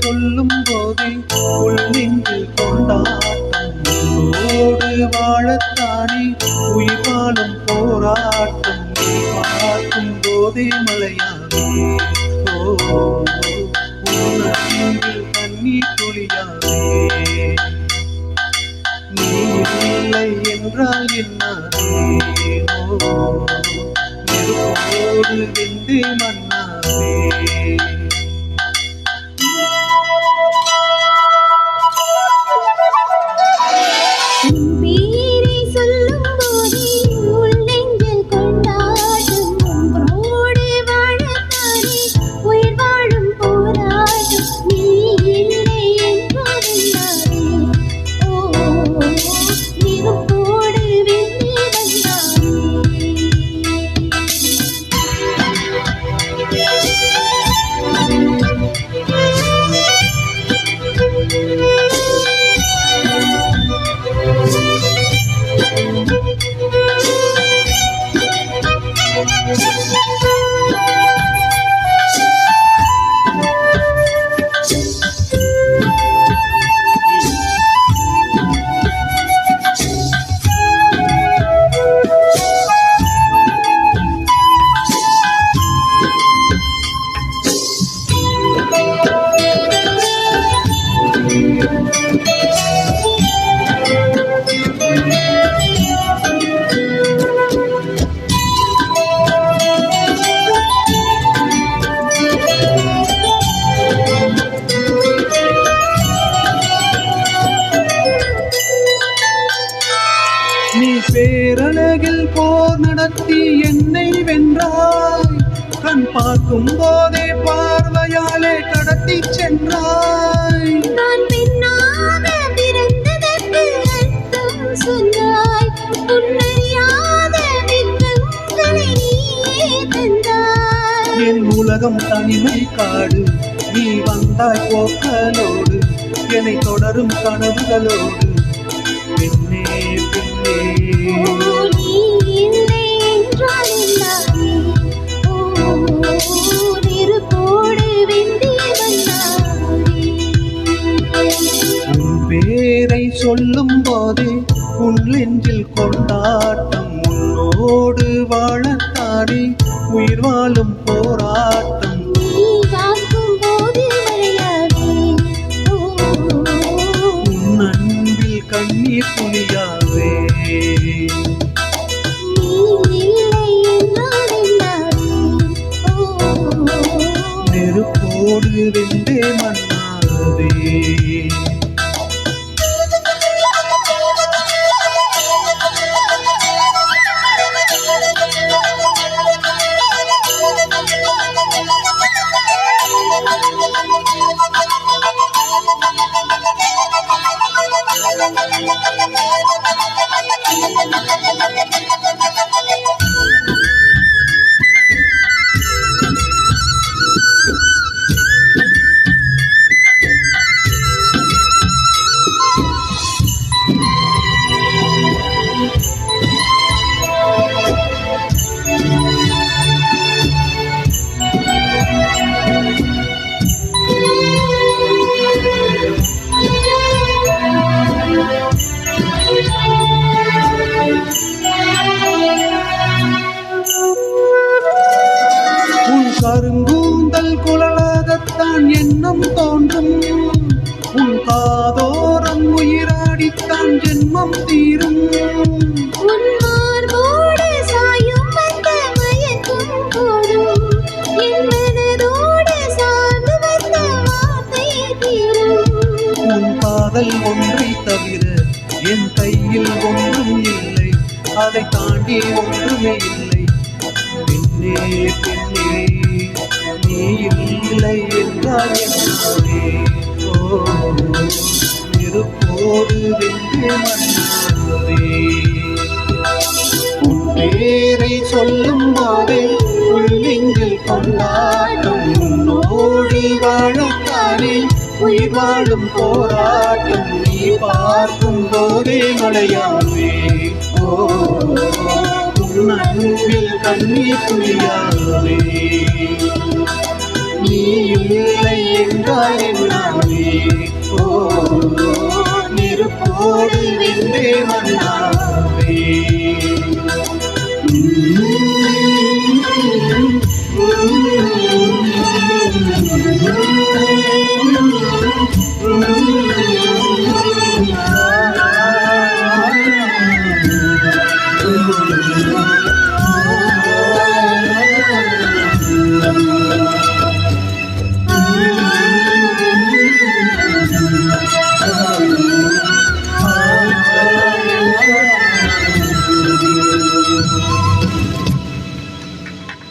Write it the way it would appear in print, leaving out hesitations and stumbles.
சொல்லும் போதே உள் நெஞ்சில் கொண்டாட்டம் உன்னோடு வாழத்தானே உயிர் வாழும் போராட்டம் நீ பார்க்கும் போதே மலையாவே உன்னில் கண்ணீர் துளியாவே நீ இல்லை என்றால் என்னாவேனோ நெருப்போடு வெந்து மண்ணாவே நீ பேரழகில் போர் நடத்தி என்னை வென்றாய் கண் பார்க்கும் போதே பார்வையாலே கடத்தி சென்றாய் நான் பெண்ணாக பிறந்ததற்கு அர்த்தம் சொன்னாய் உன்னறியாத வெட்கங்களை நீயே தந்தாய் என் உலகம் தனிமை காடு நீ வந்தாய் போக்கலோடு என்னை தொடரும் கனவுகளோடு பெண்ணே பெண்ணே நீ இல்லை என்றால் என்னாவே நெருப்போடு வெந்து வந்தாவே உன் பேரை சொல்லும் போதே உன் நெஞ்சில் கொண்டாட்டம் உன்னோடு வாழத்தானே உயிர் வாழும் போராட்டம் நீ காக்கும் போது மழையாவே உன் அன்பில் கண்ணீர் துளியாவே நீ இல்லை என்றால் என்னாவே நெருப்போடு வெந்தே மண்ணாவே கருங்கூந்தல் குழலாகத்தான் எண்ணம் தோன்றும் உன் காதோரம் உயிராடித்தான் ஜென்மம் தீரும் உன் மார்போடு சாயும் வந்த மயக்கும் போதும் என் மனதோடு சார்ந்து வந்த வார்த்தை தீரும் உன் காதல் ஒன்றை தவிர என் கையில் ஒன்றும் இல்லை அதை தாண்டி ஒன்றுமே இல்லை பெண்ணே பெண்ணே நீ இல்லை என்றால் என்னாவே நெருப்போடு வென்று மண்ணாவே உன் பேரை சொல்லும் போதே உள் நெஞ்சில் கொண்டாட்டம் உன்னோடு வாழத்தானே உயிர் வாழும் போராட்டம் நீ பார்க்கும் போதே மழையாவே உன் அன்பில் கண்ணீர் துளியாவே நீ இல்லை என்றால் என்னாவே ஓ நெருப்போடு வென்றே வந்தாவே